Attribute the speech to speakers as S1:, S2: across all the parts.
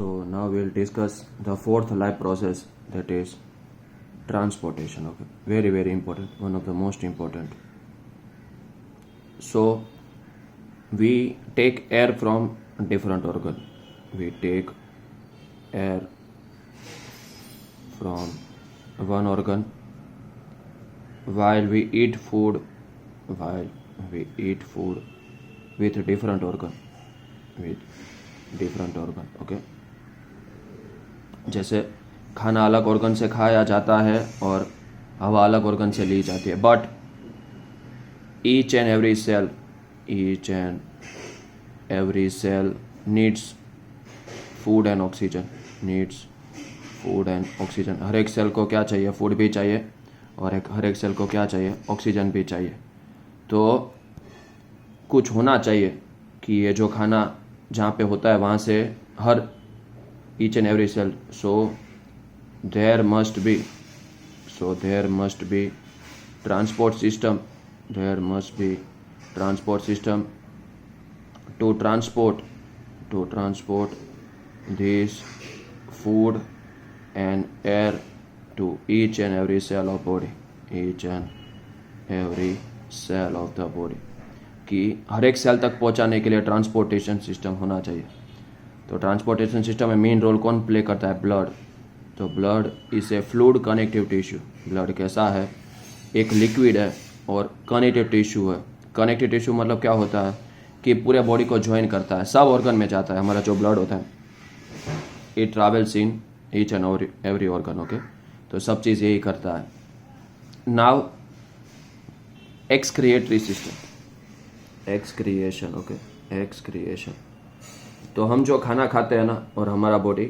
S1: So now we'll discuss the fourth life process, that is transportation. Okay, very important, one of the most important. So we take air from different organ. We take air from one organ while we eat food with different organ, okay. जैसे खाना अलग organ से खाया जाता है और हवा अलग ऑर्गन से ली जाती है, but each and every cell needs food and oxygen, हर एक सेल को क्या चाहिए, फूड भी चाहिए, और हर एक सेल को क्या चाहिए, ऑक्सीजन भी चाहिए। तो कुछ होना चाहिए कि ये जो खाना जहाँ पे होता है वहाँ से हर each and every cell, so there must be transport system to transport this food and air to each and every cell of body, कि हर एक सेल तक पहुंचाने के लिए ट्रांसपोर्टेशन सिस्टम होना चाहिए। तो ट्रांसपोर्टेशन सिस्टम में मेन रोल कौन प्ले करता है, ब्लड। तो blood is a fluid connective tissue. Blood कैसा है, एक लिक्विड है और कनेक्टिव टिश्यू है। कनेक्टिव टिश्यू मतलब क्या होता है कि पूरे बॉडी को ज्वाइन करता है, सब ऑर्गन में जाता है। हमारा जो ब्लड होता है it travels in each and every organ, okay. तो सब चीज़ यही करता है। Now excretory system, excretion. तो हम जो खाना खाते हैं ना, और हमारा बॉडी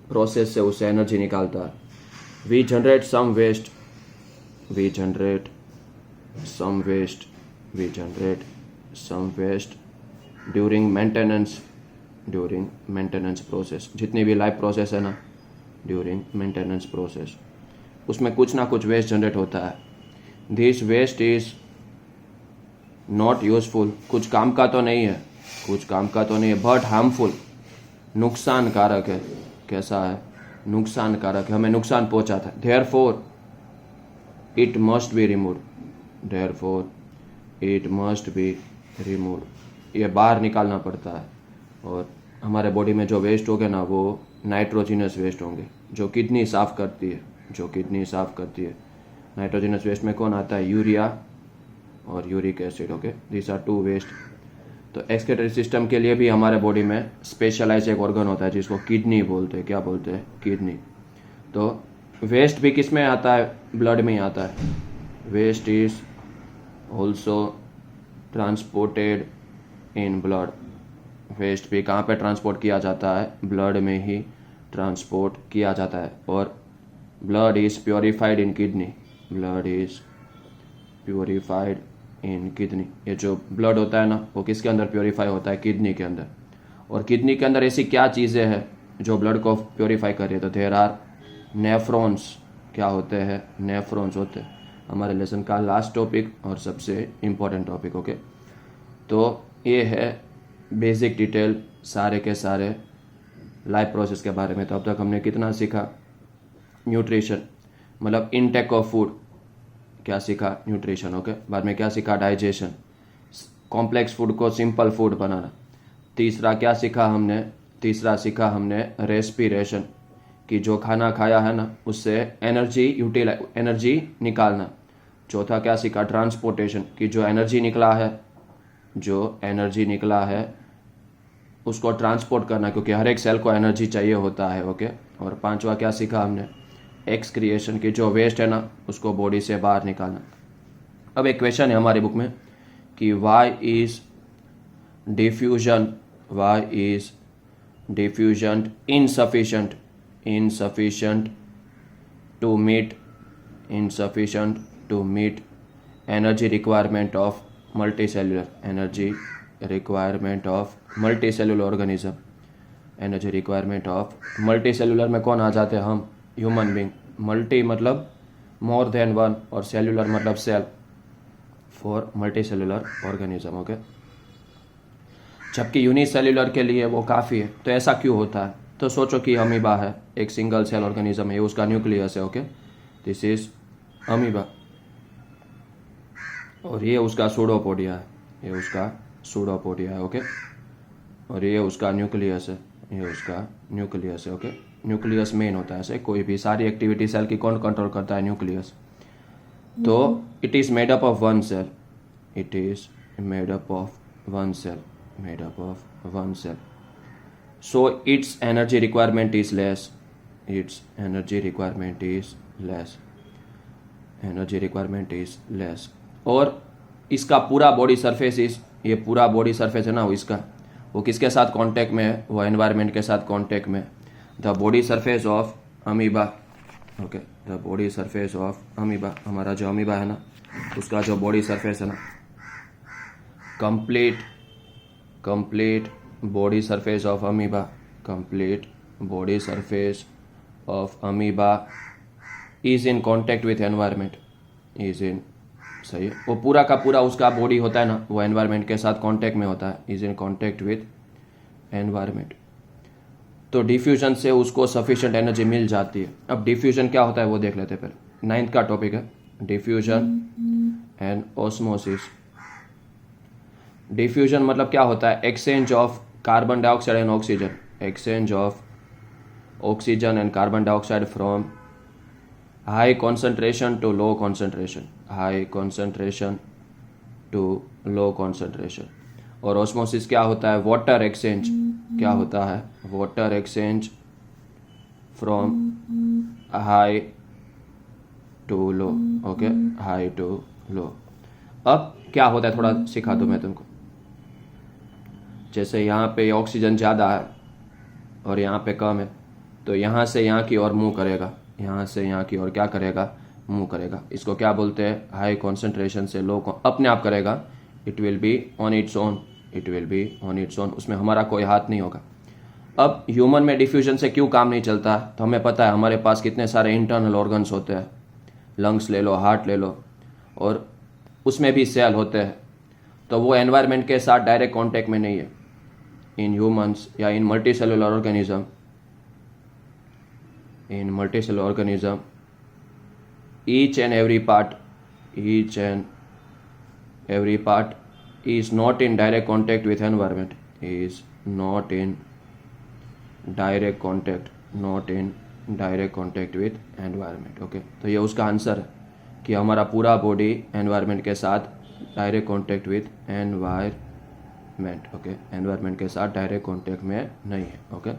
S1: प्रोसेस से उससे एनर्जी निकालता है। We generate some waste during maintenance process. जितनी भी लाइफ प्रोसेस है ना, ड्यूरिंग मेंटेनेंस प्रोसेस उसमें कुछ ना कुछ वेस्ट जनरेट होता है। This waste is not useful, कुछ काम का तो नहीं है, बट हार्मफुल, नुकसानकारक है। कैसा है, नुकसानकारक है, हमें नुकसान पहुंचाता है। Therefore it must be removed, ये बाहर निकालना पड़ता है। और हमारे बॉडी में जो वेस्ट होंगे ना, वो नाइट्रोजिनस वेस्ट होंगे, जो किडनी साफ करती है। नाइट्रोजिनस वेस्ट में कौन आता है, यूरिया और uric acid, okay. This are two waste. तो एक्सक्रीटरी सिस्टम के लिए भी हमारे बॉडी में स्पेशलाइज एक ऑर्गन होता है जिसको किडनी बोलते हैं। क्या बोलते हैं, किडनी। तो वेस्ट भी किस में आता है, ब्लड में ही आता है। Waste is also transported in blood. Waste भी कहाँ पे ट्रांसपोर्ट किया जाता है, ब्लड में ही ट्रांसपोर्ट किया जाता है। और blood is purified in kidney. ये जो ब्लड होता है ना, वो किसके अंदर प्योरीफाई होता है, किडनी के अंदर। और किडनी के अंदर ऐसी क्या चीज़ें हैं जो ब्लड को प्योरीफाई कर रही है, तो देयर आर नेफ्रॉन्स। क्या होते हैं, नेफ्रॉन्स होते हैं। हमारे लेसन का लास्ट टॉपिक और सबसे इम्पोर्टेंट टॉपिक, ओके। तो ये है बेसिक डिटेल सारे के सारे लाइफ प्रोसेस के बारे में। तो अब तक हमने कितना सीखा, न्यूट्रिशन मतलब इनटेक ऑफ फूड, क्या सीखा, न्यूट्रिशन, ओके। बाद में क्या सीखा, डाइजेशन, कॉम्प्लेक्स फूड को सिंपल फूड बनाना। तीसरा सीखा हमने रेस्पिरेशन, कि जो खाना खाया है ना उससे एनर्जी निकालना। चौथा क्या सीखा, ट्रांसपोर्टेशन, कि जो एनर्जी निकला है उसको ट्रांसपोर्ट करना, क्योंकि हर एक सेल को एनर्जी चाहिए होता है, ओके। और पांचवा क्या सीखा हमने, एक्सक्रिएशन, की जो वेस्ट है ना उसको बॉडी से बाहर निकालना। अब एक क्वेश्चन है हमारी बुक में कि why is diffusion insufficient to meet energy requirement of multicellular organism। multicellular में कौन आ जाते हैं, हम ह्यूमन बींग। मल्टी मतलब मोर देन वन, और सेल्यूलर मतलब cell, for multicellular organism, okay. जबकि यूनिसेल्यूलर के लिए वो काफ़ी है। तो ऐसा क्यों होता है, तो सोचो कि अमीबा है, एक सिंगल सेल ऑर्गेनिज्म है, ये उसका न्यूक्लियस है। ओके, दिस इज अमीबा, और ये उसका सूडोपोडिया है, ये उसका सूडोपोडिया है। ओके, और ये उसका न्यूक्लियस है, ये उसका न्यूक्लियस है। ओके, न्यूक्लियस मेन होता है, ऐसे कोई भी सारी एक्टिविटी सेल की कौन कंट्रोल करता है? न्यूक्लियस। तो it is made up of one cell, it is made up of one cell, made up of one cell. So its energy requirement is less, its energy requirement is less, energy requirement is less. और इसका पूरा body surface is, ये पूरा body surface है ना इसका, वो किसके साथ कांटेक्ट में है? वो एनवायरनमेंट के साथ कांटेक्ट में। The body surface of amoeba, okay, the body surface of amoeba, हमारा जो अमीबा है ना उसका जो बॉडी सरफेस है ना, complete body surface of amoeba, complete body surface of amoeba is in contact with environment, is in, सही है, वो पूरा का पूरा उसका बॉडी होता है ना वो एनवायरनमेंट के साथ कांटेक्ट में होता है, is in contact with environment. तो डिफ्यूजन से उसको सफिशिएंट एनर्जी मिल जाती है। अब डिफ्यूजन क्या होता है वो देख लेते हैं पहले। 9th का टॉपिक है डिफ्यूजन एंड ऑस्मोसिस। डिफ्यूजन मतलब क्या होता है? Exchange of carbon dioxide and oxygen, exchange of oxygen and carbon dioxide from high concentration to low concentration, high concentration to low concentration. और ऑस्मोसिस क्या होता है? वाटर एक्सचेंज, क्या होता है? Water exchange from high to low, okay, high to low. अब क्या होता है थोड़ा सिखा दूं मैं तुमको। जैसे यहाँ पे ऑक्सीजन ज़्यादा है और यहाँ पे कम है, तो यहाँ से यहाँ की ओर मूव करेगा, यहाँ से यहाँ की ओर क्या करेगा? मूव करेगा। इसको क्या बोलते हैं? हाई कॉन्सेंट्रेशन से लो अपने आप करेगा, it will be on its own, it will be on its own, उसमें हमारा कोई हाथ नहीं होगा। अब ह्यूमन में डिफ्यूजन से क्यों काम नहीं चलता? तो हमें पता है हमारे पास कितने सारे इंटरनल ऑर्गन्स होते हैं, लंग्स ले लो, हार्ट ले लो, और उसमें भी सेल होते हैं, तो वो एनवायरनमेंट के साथ डायरेक्ट कांटेक्ट में नहीं है। इन ह्यूमंस या in multicellular organism, in multicellular organism each and every part is not in direct contact with environment, is not in direct contact, not in direct contact with environment। Okay, तो ये उसका answer है कि हमारा पूरा body environment के साथ direct contact with environment. Okay, environment के साथ डायरेक्ट कांटेक्ट में नहीं है। ओके।